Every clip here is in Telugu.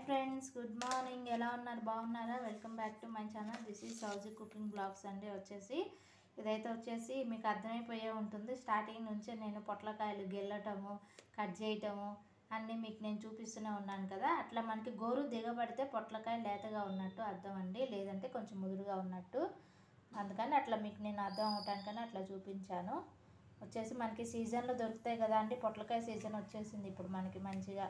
Friends, good morning. ఎలా ఉన్నారు? బాగున్నారా? Welcome back to my channel. This is Souji cooking blogs అండి. ఇదైతే వచ్చేసి మీకు అర్థమైపోయే ఉంటుంది. స్టార్టింగ్ నుంచే నేను పొట్లకాయలు గెల్లటము, కట్ చేయటము అన్నీ మీకు నేను చూపిస్తూనే ఉన్నాను కదా. అట్లా మనకి గోరు దిగబడితే పొట్లకాయ లేతగా ఉన్నట్టు అర్థం అండి, లేదంటే కొంచెం ముదురుగా ఉన్నట్టు. అందుకని అట్లా మీకు నేను అర్థం అవటానికని అట్లా చూపించాను. మనకి సీజన్లో దొరుకుతాయి కదా అండి. పొట్లకాయ సీజన్ వచ్చేసింది ఇప్పుడు మనకి మంచిగా.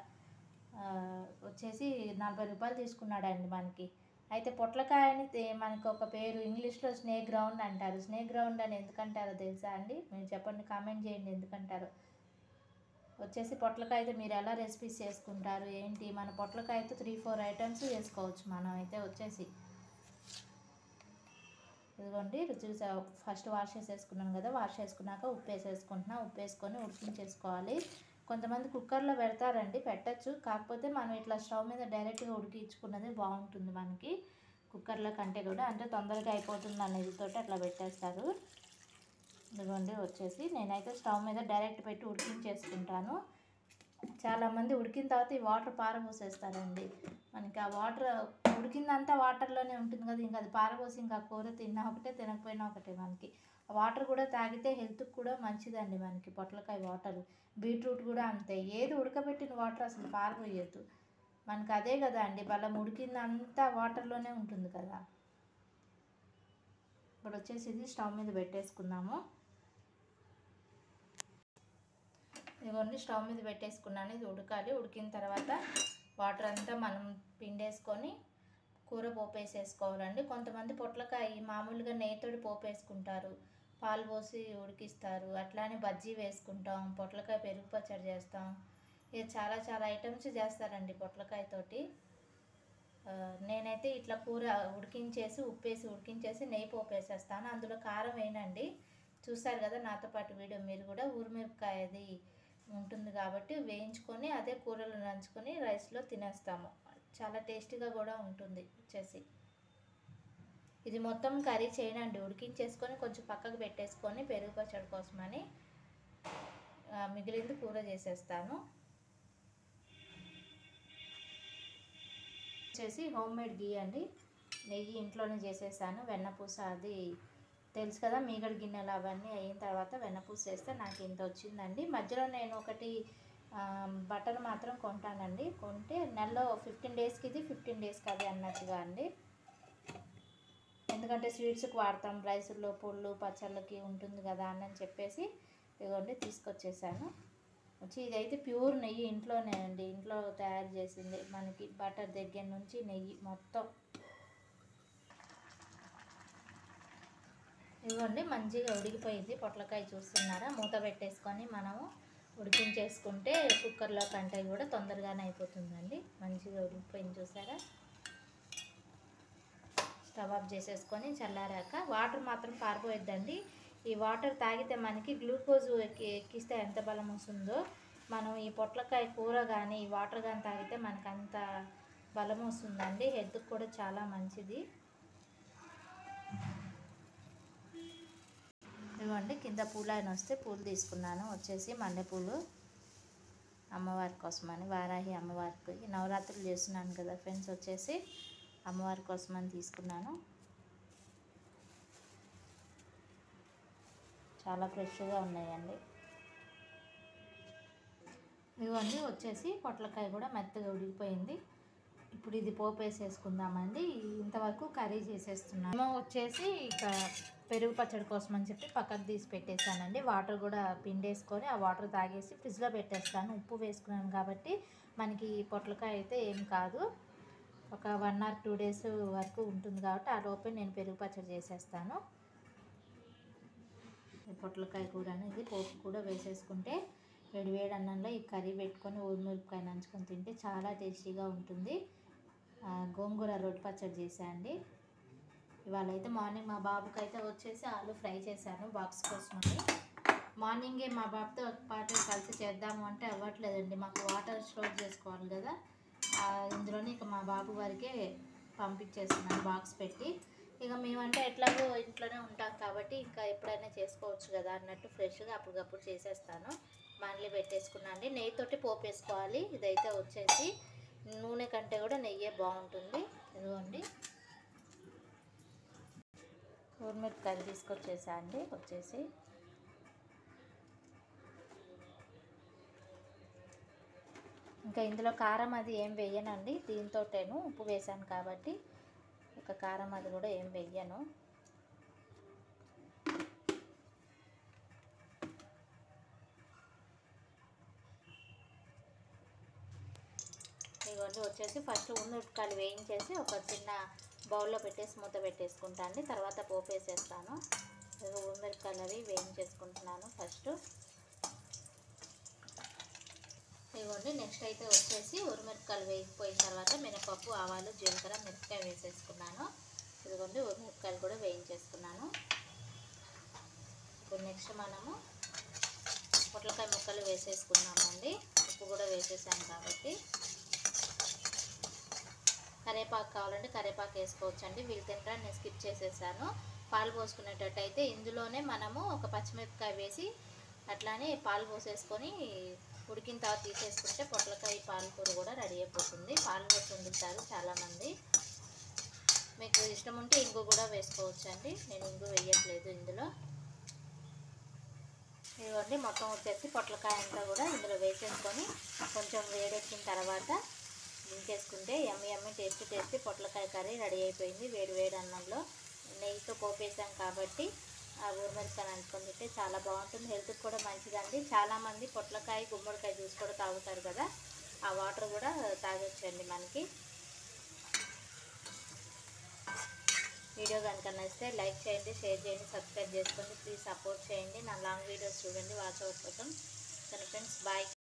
40 రూపాయలు తీసుకున్నాడండి మనకి. అయితే పొట్లకాయని మనకు ఒక పేరు ఇంగ్లీష్లో స్నేక్ గ్రౌండ్ అంటారు. స్నేక్ గ్రౌండ్ అని ఎందుకంటారో తెలుసా అండి? మీరు చెప్పండి, కామెంట్ చేయండి ఎందుకంటారు. పొట్లకాయతో మీరు ఎలా రెసిపీస్ చేసుకుంటారు ఏంటి? మన పొట్లకాయతో 3-4 ఐటమ్స్ చేసుకోవచ్చు మనం. ఇదిగోండి రుచిగా ఫస్ట్ వాష్ చేసేసుకున్నాను కదా. వాష్ చేసుకున్నాక ఉప్పు వేసేసుకుంటున్నా. ఉప్పు వేసుకొని ఉడికించేసుకోవాలి. కొంతమంది కుక్కర్లో పెడతారండి, పెట్టచ్చు. కాకపోతే మనం ఇట్లా స్టవ్ మీద డైరెక్ట్గా ఉడికించుకున్నది బాగుంటుంది మనకి, కుక్కర్లో కంటే కూడా. అంటే తొందరగా అయిపోతుంది అనేది తోటి అట్లా పెట్టేస్తారు. ఇదిగోండి నేనైతే స్టవ్ మీద డైరెక్ట్ పెట్టి ఉడికించేసుకుంటాను. చాలామంది ఉడికిన తర్వాత ఈ వాటర్ పారబోసేస్తారండి. మనకి ఆ వాటర్ ఉడికిందంతా వాటర్లోనే ఉంటుంది కదా, ఇంకా అది పారబోసి ఇంకా కూర తిన్నా ఒకటే తినకపోయినా ఒకటే. మనకి వాటర్ కూడా తాగితే హెల్త్కి కూడా మంచిదండి మనకి పొట్లకాయ వాటర్. బీట్రూట్ కూడా అంతే. ఏది ఉడకబెట్టిన వాటర్ అసలు పారబోయద్దు మనకి. అదే కదా అండి బలం, ఉడికిందంతా వాటర్లోనే ఉంటుంది కదా. ఇప్పుడు ఇది స్టవ్ మీద పెట్టేసుకుందాము. ఇదిగోండి స్టవ్ మీద పెట్టేసుకున్నాను. ఇది ఉడకాలి. ఉడికిన తర్వాత వాటర్ అంతా మనం పిండేసుకొని కూర పోపు వేసేసుకోవాలండి. కొంతమంది పొట్లకాయ మామూలుగా నెయ్యితోటి పోపు వేసుకుంటారు, పాలు పోసి ఉడికిస్తారు. అట్లానే బజ్జీ వేసుకుంటాం, పొట్లకాయ పెరుగు పచ్చడి చేస్తాం. ఇక చాలా ఐటమ్స్ చేస్తారండి పొట్లకాయతోటి. నేనైతే ఇట్లా కూర ఉడికించేసి ఉప్పేసి ఉడికించేసి నెయ్యి పోపు వేసేస్తాను. అందులో కారం వేయనండి. చూస్తారు కదా నాతో పాటు వీడియో మీరు కూడా. ఊరిమిరపకాయ అది ఉంటుంది కాబట్టి వేయించుకొని అదే కూరలో నంచుకొని రైస్లో తినేస్తాము. చాలా టేస్టీగా కూడా ఉంటుంది. ఇది మొత్తం కర్రీ చేయనండి, ఉడికించేసుకొని కొంచెం పక్కకు పెట్టేసుకొని పెరుగు పచ్చడి కోసమని మిగిలింది కూర చేసేస్తాను. హోమ్ మేడ్ గీ అండి, నెయ్యి ఇంట్లోనే చేసేసాను. వెన్నపూస అది తెలుసు కదా, మీగడ గిన్నెలు అవన్నీ అయిన తర్వాత వెన్నపూస వేస్తే నాకు ఇంత వచ్చిందండి. మధ్యలో నేను ఒకటి బటర్ మాత్రం కొంటానండి. కొంటే నెలలో 15 డేస్కి ఇది 15 డేస్కి అది అన్నట్టుగా అండి. ఎందుకంటే స్వీట్స్కి వాడతాం, రైసుల్లో పుళ్ళు పచ్చళ్ళకి ఉంటుంది కదా అని చెప్పేసి ఇదిగోండి తీసుకొచ్చేసాను. ఇదైతే ప్యూర్ నెయ్యి ఇంట్లోనే అండి, ఇంట్లో తయారు చేసింది. మనకి బటర్ దగ్గర నుంచి నెయ్యి మొత్తం. ఇదిగోండి మంచిగా ఉడికిపోయింది పొట్లకాయ. చూస్తున్నారా? మూత పెట్టేసుకొని మనము ఉడికించేసుకుంటే కుక్కర్లో కంటే కూడా తొందరగానే అయిపోతుందండి. మంచిగా ఉడికిపోయింది చూసారా. స్టవ్ ఆఫ్ చేసేసుకొని చల్లారాక వాటర్ మాత్రం పారిపోయిద్దండి. ఈ వాటర్ తాగితే మనకి గ్లూకోజ్ ఎక్కిస్తే ఎంత బలం వస్తుందో, మనం ఈ పొట్లకాయ కూర కానీ ఈ వాటర్ కానీ తాగితే మనకు అంత బలం వస్తుందండి. హెల్త్కి కూడా చాలా మంచిది. ఇదిగోండి కింద పూలు ఆయన వస్తే పూలు తీసుకున్నాను. మల్లెపూలు అమ్మవారి కోసమని, వారాహి అమ్మవారికి నవరాత్రులు చేస్తున్నాను కదా ఫ్రెండ్స్. అమ్మవారి కోసమని తీసుకున్నాను. చాలా ఫ్రెష్గా ఉన్నాయండి. ఇదిగోండి పొట్లకాయ కూడా మెత్తగా ఉడికిపోయింది. ఇప్పుడు ఇది పోపు వేసేసుకుందామండి. ఇంతవరకు కర్రీ చేసేస్తున్నాను. ఇక పెరుగు పచ్చడి కోసం అని చెప్పి పక్కకు తీసి పెట్టేశానండి. వాటర్ కూడా పిండేసుకొని ఆ వాటర్ తాగేసి ఫ్రిడ్జ్లో పెట్టేస్తాను. ఉప్పు వేసుకున్నాను కాబట్టి మనకి పొట్లకాయ అయితే ఏం కాదు. ఒక 1 or 2 days వరకు ఉంటుంది కాబట్టి ఆ లోపే నేను పెరుగు పచ్చడి చేసేస్తాను. పొట్లకాయ కూర అనేది పోపు కూడా వేసేసుకుంటే వేడి అన్నంలో ఈ కర్రీ పెట్టుకొని ఊరిమిరపకాయ నంచుకొని తింటే చాలా టేస్టీగా ఉంటుంది. గోంగూర రొట్టె పచ్చడి చేశానండి. ఇవాళ అయితే మార్నింగ్ మా బాబుకి అయితే ఆలు ఫ్రై చేశాను బాక్స్ కోసమని. మార్నింగే మా బాబుతో పాటు కలిసి చేద్దాము అంటే అవ్వట్లేదండి. మాకు వాటర్ స్టోర్ చేసుకోవాలి కదా, ఇందులోనే ఇక మా బాబు వారికే పంపించేస్తున్నాను బాక్స్ పెట్టి. ఇక మేమంటే ఎట్లాగో ఇంట్లోనే ఉంటాం కాబట్టి ఇంకా ఎప్పుడైనా చేసుకోవచ్చు కదా అన్నట్టు ఫ్రెష్గా అప్పటికప్పుడు చేసేస్తాను. మాన్లీ పెట్టేసుకున్నాను అండి. నెయ్యితోటి పోపు వేసుకోవాలి. ఇదైతే నూనె కంటే కూడా నెయ్యే బాగుంటుంది. ఇదిగోండి ఊరిమిరపకాయలు తీసుకొచ్చేసా అండి. వచ్చేసి ఇంకా ఇందులో కారం అది ఏం వేయనండి, దీంతోటేను ఉప్పు వేసాను కాబట్టి ఇక కారం అది కూడా ఏం వేయను. ఇవన్నీ వచ్చేసి ఫస్ట్ ఉల్లిపాయలు వేయించేసి ఒక చిన్న బౌల్లో పెట్టేసి మూత పెట్టేసుకుంటాను అండి. తర్వాత పోపు వేసేస్తాను. ఉల్లిపాయలు అవి వేయించేసుకుంటున్నాను ఫస్ట్. ఇవ్వండి నెక్స్ట్ అయితే వచ్చేసి ఉరిమిరపకాయలు వేగిపోయిన తర్వాత మినపప్పు, ఆవాలు, జీలకర్ర, మిరపకాయ వేసేసుకున్నాను. ఇదిగోండి ఉరిమిరపకాయలు కూడా వేయించేసుకున్నాను. ఇప్పుడు నెక్స్ట్ మనము పొట్లకాయ ముక్కలు వేసేసుకున్నామండి. ఉప్పు కూడా వేసేసాను కాబట్టి. కరివేపాకు కావాలంటే కరివేపాకు వేసుకోవచ్చండి. వీళ్ళు తింటారని నేను స్కిప్ చేసేసాను. పాలు పోసుకునేటట్టయితే ఇందులోనే మనము ఒక పచ్చిమిరపకాయ వేసి అట్లానే పాలు పోసేసుకొని ఉడికిన తర్వాత తీసేసుకుంటే పొట్లకాయ పాలకూర కూడా రెడీ అయిపోతుంది. పాలు పోసి వండుతారు చాలామంది. మీకు ఇష్టం ఉంటే ఇంగు కూడా వేసుకోవచ్చు అండి. నేను ఇంగు వేయట్లేదు ఇందులో. ఇదిగోండి మొత్తం వచ్చేసి పొట్లకాయ అంతా కూడా ఇందులో వేసేసుకొని కొంచెం వేడెక్కిన తర్వాత దించేసుకుంటే యమ్మీ టేస్టీ పొట్లకాయ కర్రీ రెడీ అయిపోయింది. వేడి అన్నంలో నెయ్యితో పోపేసాం కాబట్టి ఆ ఊరిమిరపకాయలు అనుకొని తింటే చాలా బాగుంటుంది. హెల్త్కి కూడా మంచిదండి. చాలామంది పొట్లకాయ, గుమ్మడికాయ జ్యూస్ కూడా తాగుతారు కదా, ఆ వాటర్ కూడా తాగొచ్చండి మనకి. వీడియో కనుక నచ్చితే లైక్ చేయండి, షేర్ చేయండి, సబ్స్క్రైబ్ చేసుకోండి. ప్లీజ్ సపోర్ట్ చేయండి. నా లాంగ్ వీడియోస్ చూడండి వాచ్ అవుట్ కోసం. Friends bye.